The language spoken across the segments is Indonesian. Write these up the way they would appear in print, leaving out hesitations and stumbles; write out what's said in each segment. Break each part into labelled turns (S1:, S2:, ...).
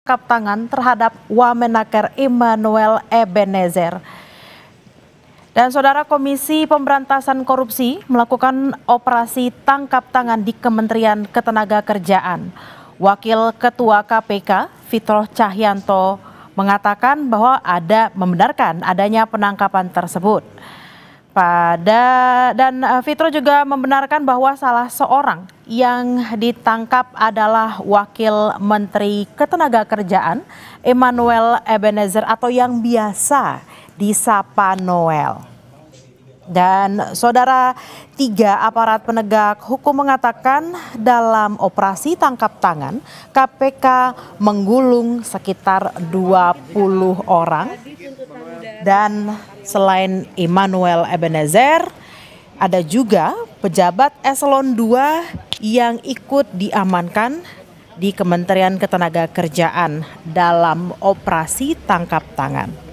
S1: tangkap tangan terhadap Wamenaker Immanuel Ebenezer. Dan Saudara, Komisi Pemberantasan Korupsi melakukan operasi tangkap tangan di Kementerian Ketenagakerjaan. Wakil Ketua KPK, Fitroh Cahyanto, mengatakan bahwa membenarkan adanya penangkapan tersebut. Fitroh juga membenarkan bahwa salah seorang yang ditangkap adalah Wakil Menteri Ketenagakerjaan Immanuel Ebenezer atau yang biasa disapa Noel. Dan Saudara, 3 aparat penegak hukum mengatakan dalam operasi tangkap tangan KPK menggulung sekitar 20 orang. Dan selain Immanuel Ebenezer, ada juga pejabat eselon 2 yang ikut diamankan di Kementerian Ketenagakerjaan dalam operasi tangkap tangan.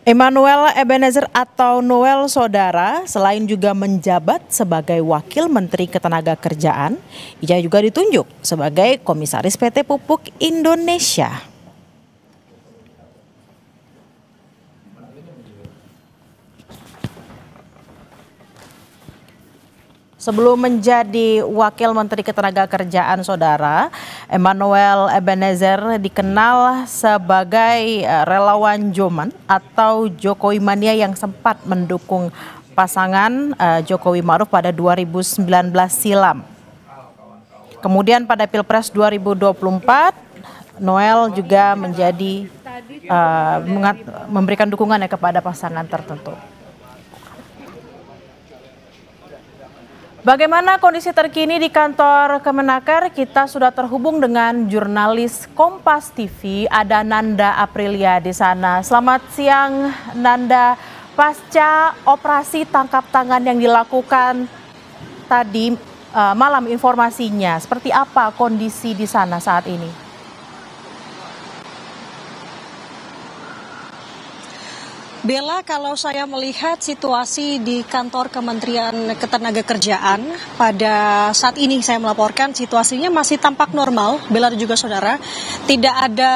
S1: Immanuel Ebenezer atau Noel, Saudara, selain juga menjabat sebagai Wakil Menteri Ketenagakerjaan, ia juga ditunjuk sebagai Komisaris PT Pupuk Indonesia. Sebelum menjadi Wakil Menteri Ketenagakerjaan, Saudara, Immanuel Ebenezer dikenal sebagai relawan Joman atau Jokowi Mania yang sempat mendukung pasangan Jokowi Ma'ruf pada 2019 silam. Kemudian pada Pilpres 2024, Noel juga memberikan dukungannya kepada pasangan tertentu. Bagaimana kondisi terkini di kantor Kemenaker? Kita sudah terhubung dengan jurnalis Kompas TV, ada Nanda Aprilia di sana. Selamat siang, Nanda. Pasca operasi tangkap tangan yang dilakukan tadi malam, informasinya seperti apa kondisi di sana saat ini?
S2: Bella, kalau saya melihat situasi di kantor Kementerian Ketenagakerjaan pada saat ini saya melaporkan situasinya masih tampak normal, Bella dan juga Saudara. Tidak ada,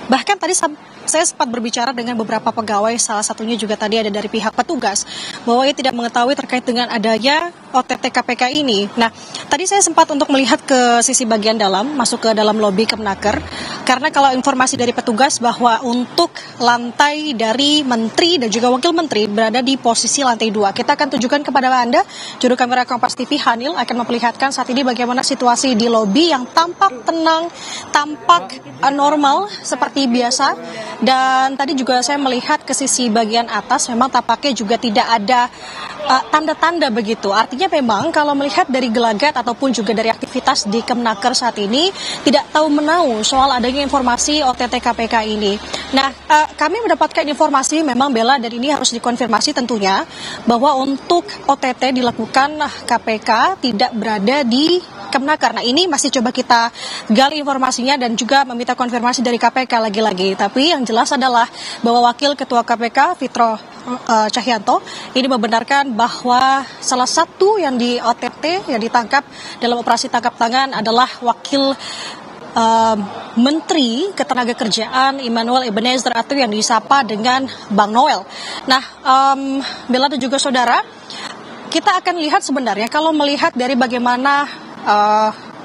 S2: bahkan tadi saya sempat berbicara dengan beberapa pegawai, salah satunya juga tadi ada dari pihak petugas, bahwa ia tidak mengetahui terkait dengan adanya OTT KPK ini. Nah, tadi saya sempat untuk melihat ke sisi bagian dalam, masuk ke dalam lobi Kemenaker, karena kalau informasi dari petugas bahwa untuk lantai dari menteri dan juga wakil menteri berada di posisi lantai 2. Kita akan tunjukkan kepada Anda, juru kamera Kompas TV Hanil akan memperlihatkan saat ini bagaimana situasi di lobi yang tampak tenang, tampak normal seperti biasa. Dan tadi juga saya melihat ke sisi bagian atas memang tampaknya juga tidak ada tanda-tanda begitu. Artinya memang kalau melihat dari gelagat ataupun juga dari aktivitas di Kemenaker saat ini tidak tahu menau soal adanya informasi OTT KPK ini. Nah, kami mendapatkan informasi memang Bella, dan ini harus dikonfirmasi tentunya, bahwa untuk OTT dilakukan KPK tidak berada di Kemenaker. Nah, ini masih coba kita gali informasinya dan juga meminta konfirmasi dari KPK lagi-lagi. Tapi yang jelas adalah bahwa Wakil Ketua KPK Fitroh Cahyanto ini membenarkan bahwa salah satu yang di OTT yang ditangkap dalam operasi tangkap tangan adalah Wakil Menteri Ketenagakerjaan Immanuel Ebenezer atau yang disapa dengan Bang Noel. Nah, Bella dan juga Saudara, kita akan lihat sebenarnya kalau melihat dari bagaimana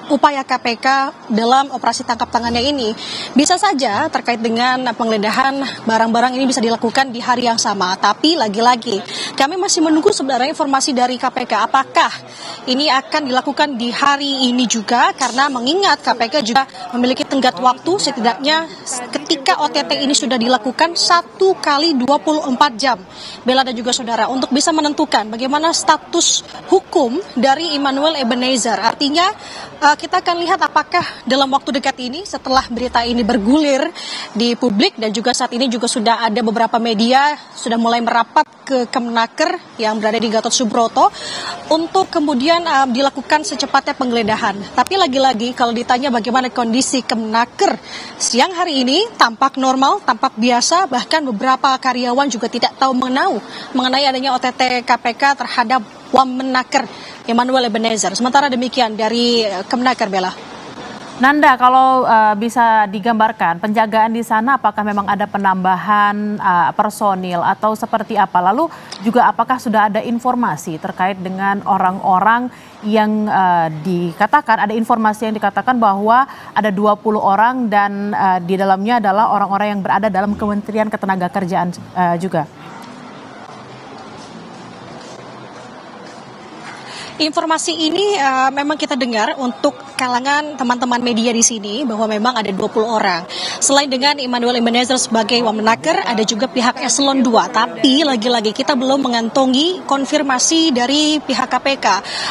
S2: upaya KPK dalam operasi tangkap tangannya ini, bisa saja terkait dengan penggeledahan barang-barang ini bisa dilakukan di hari yang sama. Tapi lagi-lagi kami masih menunggu sebenarnya informasi dari KPK apakah ini akan dilakukan di hari ini juga, karena mengingat KPK juga memiliki tenggat waktu setidaknya ketika OTT ini sudah dilakukan 1 kali 24 jam, Bella dan juga Saudara, untuk bisa menentukan bagaimana status hukum dari Immanuel Ebenezer. Artinya kita akan lihat apakah dalam waktu dekat ini setelah berita ini bergulir di publik dan juga saat ini juga sudah ada beberapa media sudah mulai merapat ke Kemenaker yang berada di Gatot Subroto untuk kemudian dilakukan secepatnya penggeledahan. Tapi lagi-lagi kalau ditanya bagaimana kondisi Kemenaker siang hari ini, tampak normal, tampak biasa, bahkan beberapa karyawan juga tidak tahu mengenai adanya OTT KPK terhadap Wamenaker Emmanuel Ebenezer. Sementara demikian dari Kemenaker, Bella.
S1: Nanda, kalau bisa digambarkan penjagaan di sana apakah memang ada penambahan personil atau seperti apa? Lalu juga apakah sudah ada informasi terkait dengan orang-orang yang dikatakan, ada informasi yang dikatakan bahwa ada 20 orang dan di dalamnya adalah orang-orang yang berada dalam Kementerian Ketenagakerjaan juga?
S2: Informasi ini memang kita dengar untuk kalangan teman-teman media di sini bahwa memang ada 20 orang. Selain dengan Emmanuel Ebenezer sebagai Wamenaker, ada juga pihak Eselon 2. Tapi lagi-lagi kita belum mengantongi konfirmasi dari pihak KPK.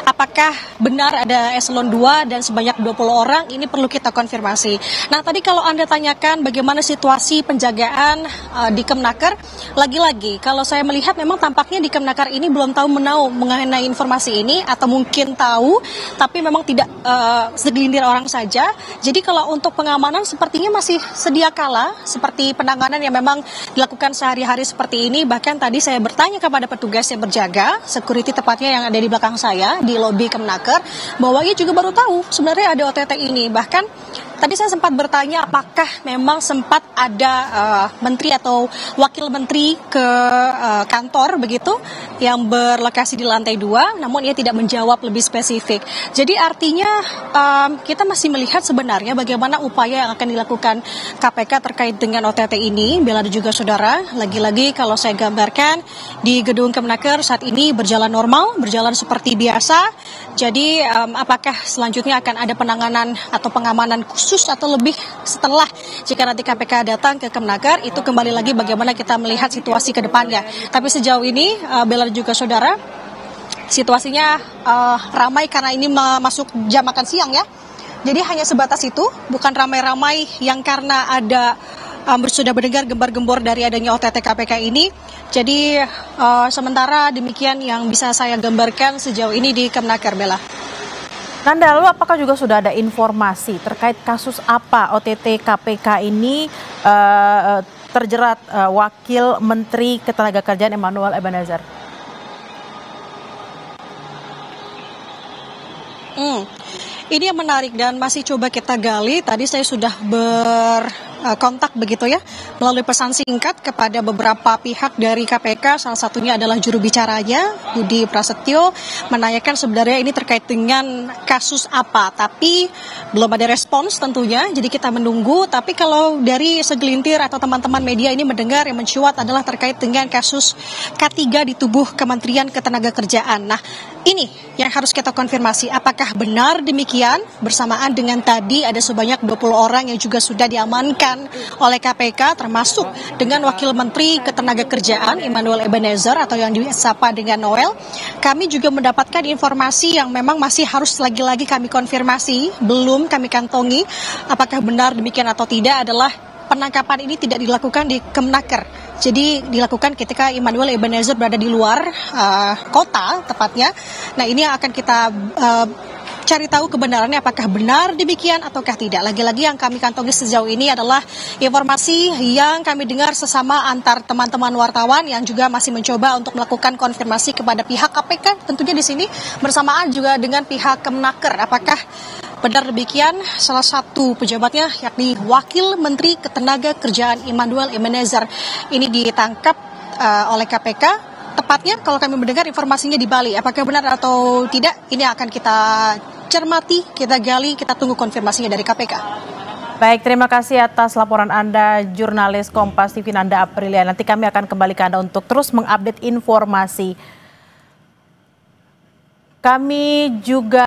S2: Apakah benar ada Eselon 2 dan sebanyak 20 orang? Ini perlu kita konfirmasi. Nah, tadi kalau Anda tanyakan bagaimana situasi penjagaan di Kemenaker, lagi-lagi kalau saya melihat memang tampaknya di Kemenaker ini belum tahu mengenai informasi ini, atau mungkin tahu tapi memang tidak segelintir orang saja. Jadi kalau untuk pengamanan sepertinya masih sedia kala seperti penanganan yang memang dilakukan sehari-hari seperti ini. Bahkan tadi saya bertanya kepada petugas yang berjaga, security tepatnya yang ada di belakang saya di lobi Kemenaker, bahwa ia juga baru tahu sebenarnya ada OTT ini. Bahkan tadi saya sempat bertanya apakah memang sempat ada menteri atau wakil menteri ke kantor begitu yang berlokasi di lantai 2, namun ia tidak menjawab lebih spesifik. Jadi artinya kita masih melihat sebenarnya bagaimana upaya yang akan dilakukan KPK terkait dengan OTT ini. Bella dan juga saudara, lagi-lagi kalau saya gambarkan di gedung Kemenaker saat ini berjalan normal, berjalan seperti biasa. Jadi apakah selanjutnya akan ada penanganan atau pengamanan khusus atau lebih setelah jika nanti KPK datang ke Kemenaker, itu kembali lagi bagaimana kita melihat situasi ke depannya. Tapi sejauh ini Bella dan juga saudara, situasinya ramai karena ini masuk jam makan siang ya. Jadi hanya sebatas itu, bukan ramai-ramai yang karena ada sudah mendengar gembar-gembor dari adanya OTT KPK ini. Jadi sementara demikian yang bisa saya gambarkan sejauh ini di Kemenaker, Bella.
S1: Nanda, lalu apakah juga sudah ada informasi terkait kasus apa OTT KPK ini terjerat Wakil Menteri Ketenagakerjaan Emmanuel Ebenezer?
S2: Ini yang menarik dan masih coba kita gali. Tadi saya sudah berkontak begitu ya melalui pesan singkat kepada beberapa pihak dari KPK. Salah satunya adalah juru bicaranya Budi Prasetyo, menanyakan sebenarnya ini terkait dengan kasus apa. Tapi belum ada respons tentunya. Jadi kita menunggu. Tapi kalau dari segelintir atau teman-teman media ini mendengar yang mencuat adalah terkait dengan kasus K3 di tubuh Kementerian Ketenagakerjaan. Nah, ini yang harus kita konfirmasi, apakah benar demikian bersamaan dengan tadi ada sebanyak 20 orang yang juga sudah diamankan oleh KPK termasuk dengan Wakil Menteri Ketenagakerjaan Emmanuel Ebenezer atau yang disapa dengan Noel. Kami juga mendapatkan informasi yang memang masih harus lagi-lagi kami konfirmasi, belum kami kantongi apakah benar demikian atau tidak, adalah penangkapan ini tidak dilakukan di Kemenaker. Jadi dilakukan ketika Emmanuel Ebenezer berada di luar kota tepatnya. Nah, ini yang akan kita cari tahu kebenarannya apakah benar demikian ataukah tidak. Lagi-lagi yang kami kantongi sejauh ini adalah informasi yang kami dengar sesama antar teman-teman wartawan yang juga masih mencoba untuk melakukan konfirmasi kepada pihak KPK tentunya di sini bersamaan juga dengan pihak Kemenaker. Apakah benar demikian, salah satu pejabatnya yakni Wakil Menteri Ketenagakerjaan Emmanuel Ebenezer ini ditangkap oleh KPK. Tepatnya kalau kami mendengar informasinya di Bali. Apakah benar atau tidak, ini akan kita cermati, kita gali, kita tunggu konfirmasinya dari KPK.
S1: Baik, terima kasih atas laporan Anda, jurnalis Kompas TV Nanda Aprilia. Nanti kami akan kembali ke Anda untuk terus mengupdate informasi. Kami juga